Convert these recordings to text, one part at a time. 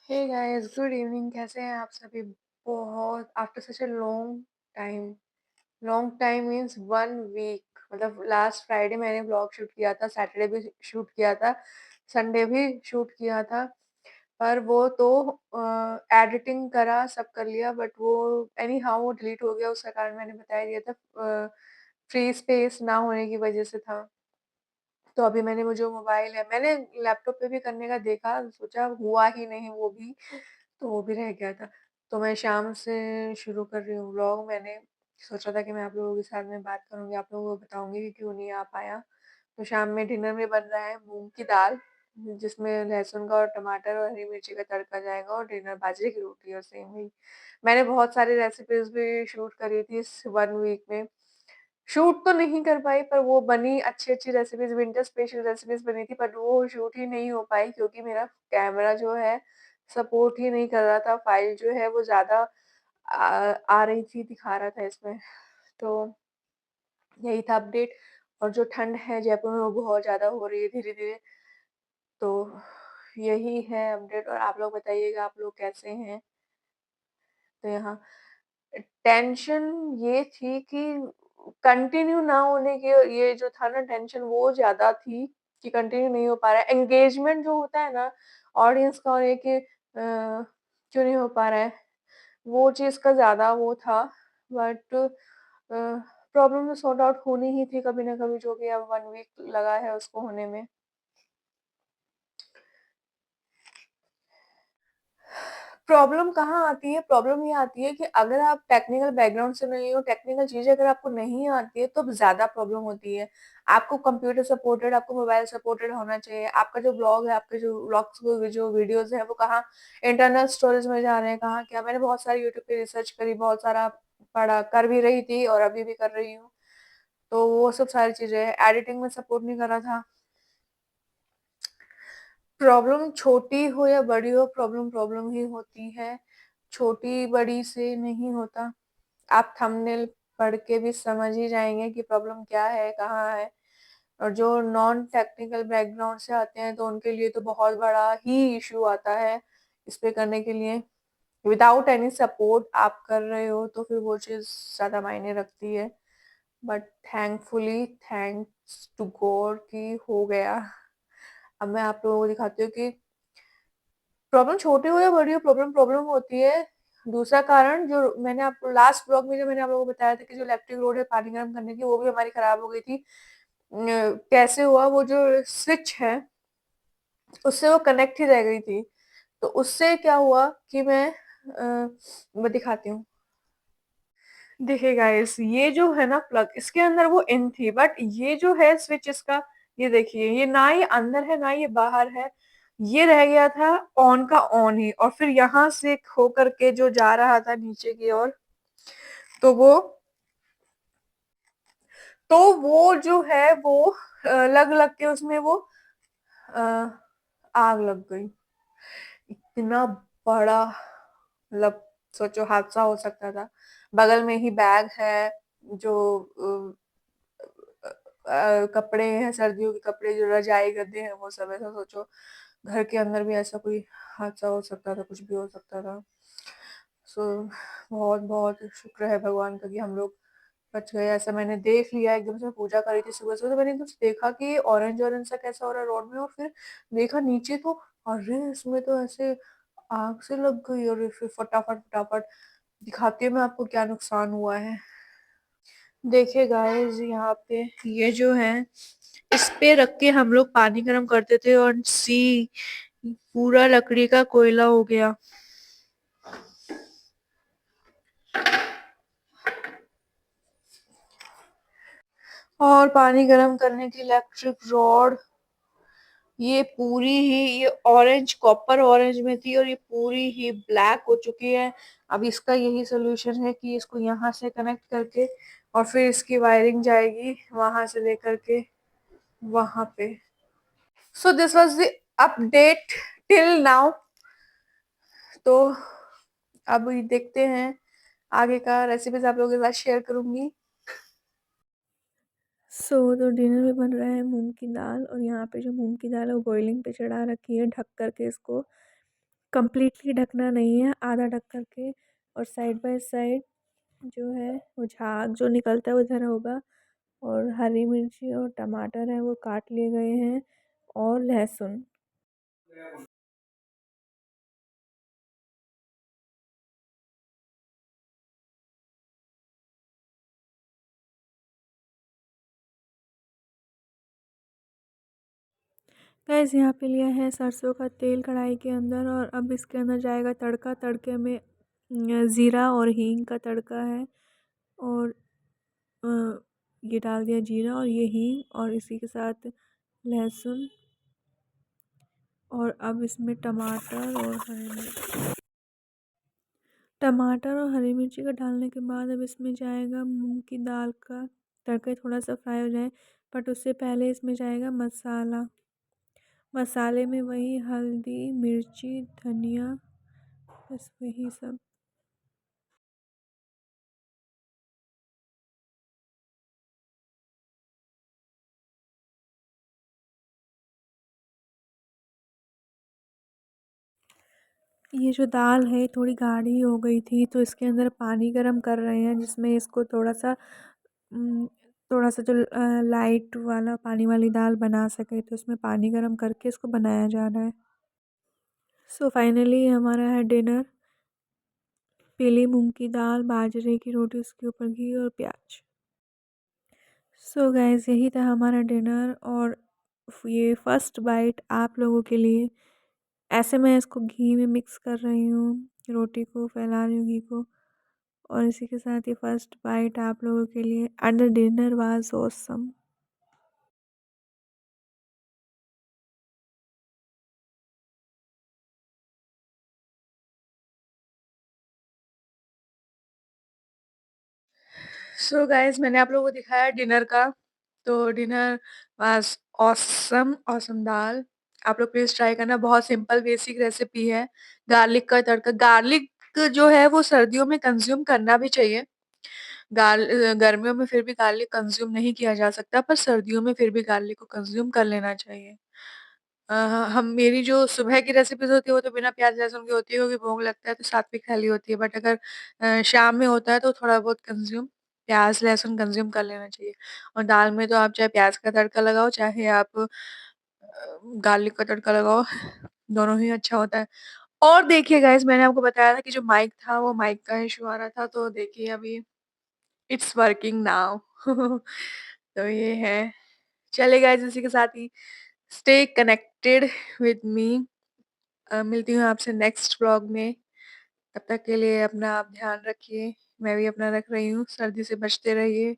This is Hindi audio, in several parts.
Hey guys, good evening. कैसे हैं आप सभी? बहुत after such a time long time means 1 week. मतलब लास्ट फ्राइडे मैंने व्लॉग शूट किया था, सैटरडे भी शूट किया था, संडे भी शूट किया था। पर वो तो एडिटिंग करा, सब कर लिया, बट वो एनी हाउ वो डिलीट हो गया। उसका कारण मैंने बता दिया था, फ्री स्पेस ना होने की वजह से था। तो अभी मैंने वो जो मोबाइल है, मैंने लैपटॉप पे भी करने का देखा, सोचा हुआ ही नहीं वो भी, तो वो भी रह गया था। तो मैं शाम से शुरू कर रही हूँ व्लॉग। मैंने सोचा था कि मैं आप लोगों के साथ में बात करूँगी, आप लोगों को बताऊँगी कि क्यों नहीं आ पाया। तो शाम में डिनर में बन रहा है मूँग की दाल, जिसमें लहसुन का और टमाटर और हरी मिर्ची का तड़का जाएगा, और डिनर बाजरे की रोटी और सेवई। मैंने बहुत सारी रेसिपीज़ भी शूट करी थी इस 1 वीक में। शूट तो नहीं कर पाई, पर वो बनी अच्छी-अच्छी रेसिपीज़, विंटर स्पेशल रेसिपीज़ बनी थी, बट वो शूट ही नहीं हो पाई क्योंकि मेरा कैमरा जो है सपोर्ट ही नहीं कर रहा था। फ़ाइल जो है वो ज़्यादा आ रही थी, दिखा रहा था इसमें। तो यही था अपडेट। और जो ठंड है जयपुर में वो बहुत ज़्यादा हो रही है धीरे-धीरे। तो यही है अपडेट, और आप लोग बताइएगा आप लोग कैसे हैं? तो यहाँ टेंशन ये थी कि कंटिन्यू ना होने की, ये जो था ना टेंशन, वो ज़्यादा थी कि कंटिन्यू नहीं हो पा रहा है। एंगेजमेंट जो होता है ना ऑडियंस का, और ये कि क्यों नहीं हो पा रहा है, वो चीज़ का ज़्यादा वो था। बट प्रॉब्लम तो सॉर्ट आउट होनी ही थी कभी ना कभी, जो कि अब 1 वीक लगा है उसको होने में। प्रॉब्लम कहाँ आती है? प्रॉब्लम ये आती है कि अगर आप टेक्निकल बैकग्राउंड से नहीं हो, टेक्निकल चीज़ें अगर आपको नहीं आती है, तो ज़्यादा प्रॉब्लम होती है। आपको कंप्यूटर सपोर्टेड, आपको मोबाइल सपोर्टेड होना चाहिए। आपका जो ब्लॉग है, आपके जो व्लॉग्स को जो वीडियोज़ हैं, वो कहाँ इंटरनल स्टोरेज में जा रहे हैं, कहाँ क्या। मैंने बहुत सारी यूट्यूब पे रिसर्च करी, बहुत सारा पढ़ा, कर भी रही थी और अभी भी कर रही हूँ। तो वो सब सारी चीज़ें एडिटिंग में सपोर्ट नहीं कर रहा था। प्रॉब्लम छोटी हो या बड़ी हो, प्रॉब्लम प्रॉब्लम ही होती है। छोटी-बड़ी से नहीं होता। आप थंबनेल पढ़ के भी समझ ही जाएँगे कि प्रॉब्लम क्या है, कहाँ है। और जो नॉन टेक्निकल बैकग्राउंड से आते हैं, तो उनके लिए तो बहुत बड़ा ही इश्यू आता है इस पे करने के लिए। विदाउट एनी सपोर्ट आप कर रहे हो, तो फिर वो चीज़ ज़्यादा मायने रखती है। But thankfully, thanks to God कि हो गया। अब मैं आप लोगों को दिखाती हूँ कि प्रॉब्लम छोटी हो या बड़ी हो, प्रॉब्लम प्रॉब्लम होती है। दूसरा कारण, जो मैंने आपको लास्ट ब्लॉग में जो मैंने आप लोगों को बताया था कि जो इलेक्ट्रिक रोड है पानी गर्म करने की, वो भी हमारी खराब हो गई थी। कैसे हुआ, वो जो स्विच है उससे वो कनेक्ट ही रह गई थी। तो उससे क्या हुआ कि मैं दिखाती हूँ। देखिए गाइस, ये जो है ना प्लग, इसके अंदर वो इन थी, बट ये जो है स्विच इसका, ये देखिए, ये ना ये अंदर है ना ये बाहर है। ये रह गया था ऑन का ऑन ही, और फिर यहाँ से होकर के जो जा रहा था नीचे की ओर, तो वो जो है वो लग लग के उसमें वो अ, आग लग गई। इतना बड़ा, मतलब सोचो हादसा हो सकता था। बगल में ही बैग है, जो कपड़े हैं, सर्दियों के कपड़े, जो रजाई गद्दे हैं, वो सब। ऐसा सोचो घर के अंदर भी ऐसा कोई हादसा हो सकता था, कुछ भी हो सकता था। सो बहुत बहुत शुक्र है भगवान का कि हम लोग बच गए। ऐसा मैंने देख लिया, एकदम से पूजा करी थी सुबह सुबह, तो मैंने एकदम से देखा कि ऑरेंज ऑरेंज सा कैसा हो रहा है रोड में, और फिर देखा नीचे, तो अरे इसमें तो ऐसे आग से लग गई। और फिर फटाफट फटाफट दिखाती हूँ मैं आपको क्या नुकसान हुआ है। देखिए गाइस, यहाँ पे ये जो है, इस पे रख के हम लोग पानी गर्म करते थे, और सी पूरा लकड़ी का कोयला हो गया। और पानी गर्म करने की इलेक्ट्रिक रॉड, ये पूरी ही, ये ऑरेंज, कॉपर ऑरेंज में थी, और ये पूरी ही ब्लैक हो चुकी है। अब इसका यही सोल्यूशन है कि इसको यहाँ से कनेक्ट करके, और फिर इसकी वायरिंग जाएगी वहां से लेकर के वहां पे। So this was the update till now. तो अब ये देखते हैं आगे का, रेसिपीज आप लोगों के साथ शेयर करूंगी। तो डिनर में बन रहा है मूंग की दाल, और यहाँ पे जो मूंग की दाल है वो बॉइलिंग पे चढ़ा रखी है ढक करके इसको। कंप्लीटली ढकना नहीं है, आधा ढक कर के, और साइड बाय साइड जो है वो झाग जो निकलता है वो इधर होगा। और हरी मिर्ची और टमाटर है वो काट लिए गए हैं, और लहसुन। गैस यहाँ पे लिया है सरसों का तेल कढ़ाई के अंदर, और अब इसके अंदर जाएगा तड़का। तड़के में ज़ीरा और हींग का तड़का है, और अ, ये डाल दिया जीरा और ये हींग, और इसी के साथ लहसुन, और अब इसमें टमाटर और हरी मिर्ची का डालने के बाद अब इसमें जाएगा मूंग की दाल का तड़का। थोड़ा सा फ्राई हो जाए, बट उससे पहले इसमें जाएगा मसाला। मसाले में वही हल्दी, मिर्ची, धनिया, बस वही सब। ये जो दाल है थोड़ी गाढ़ी हो गई थी, तो इसके अंदर पानी गरम कर रहे हैं, जिसमें इसको उम, थोड़ा सा जो लाइट वाला पानी वाली दाल बना सके, तो इसमें पानी गरम करके इसको बनाया जा रहा है। सो फाइनली हमारा है डिनर। पीली मूंग की दाल, बाजरे की रोटी, उसके ऊपर घी और प्याज। सो गाइस यही था हमारा डिनर, और ये फर्स्ट बाइट आप लोगों के लिए। ऐसे मैं इसको घी में मिक्स कर रही हूँ, रोटी को फैला रही हूँ घी को, और इसी के साथ ये फर्स्ट बाइट आप लोगों के लिए। And the dinner was awesome. So guys मैंने आप लोगों को दिखाया डिनर का, तो डिनर वाज़ ऑसम, ऑसम दाल। आप लोग प्लीज़ ट्राई करना, बहुत सिंपल बेसिक रेसिपी है। गार्लिक का तड़का, गार्लिक जो है वो सर्दियों में कंज़्यूम करना भी चाहिए। गर्मियों में फिर भी गार्लिक कंज़्यूम नहीं किया जा सकता, पर सर्दियों में फिर भी गार्लिक को कंज़्यूम कर लेना चाहिए। हम मेरी जो सुबह की रेसिपीज़ होती है वो तो बिना प्याज़ लहसुन की होती है, क्योंकि भोग लगता है तो सात्विक थाली होती है। बट अगर शाम में होता है तो थोड़ा बहुत कंज़्यूम प्याज़ लहसुन कंज़्यूम कर लेना चाहिए। और दाल में तो आप चाहे प्याज़ का तड़का लगाओ, चाहे आप गार्लिक का तड़का लगाओ, दोनों ही अच्छा होता है। और देखिए गाइज़, मैंने आपको बताया था कि जो माइक था वो माइक का इश्यू आ रहा था, तो देखिए अभी इट्स वर्किंग नाउ। तो ये है। चलिए गाइज़, इसी के साथ ही स्टे कनेक्टेड विद मी। मिलती हूँ आपसे नेक्स्ट व्लॉग में। तब तक के लिए अपना आप ध्यान रखिए। मैं भी अपना रख रही हूँ। सर्दी से बचते रहिए।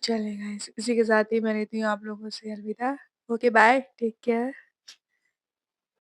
चलिए गाइस, इसी के साथ ही मैं लेती हूँ आप लोगों से अलविदा। Okay bye, take care.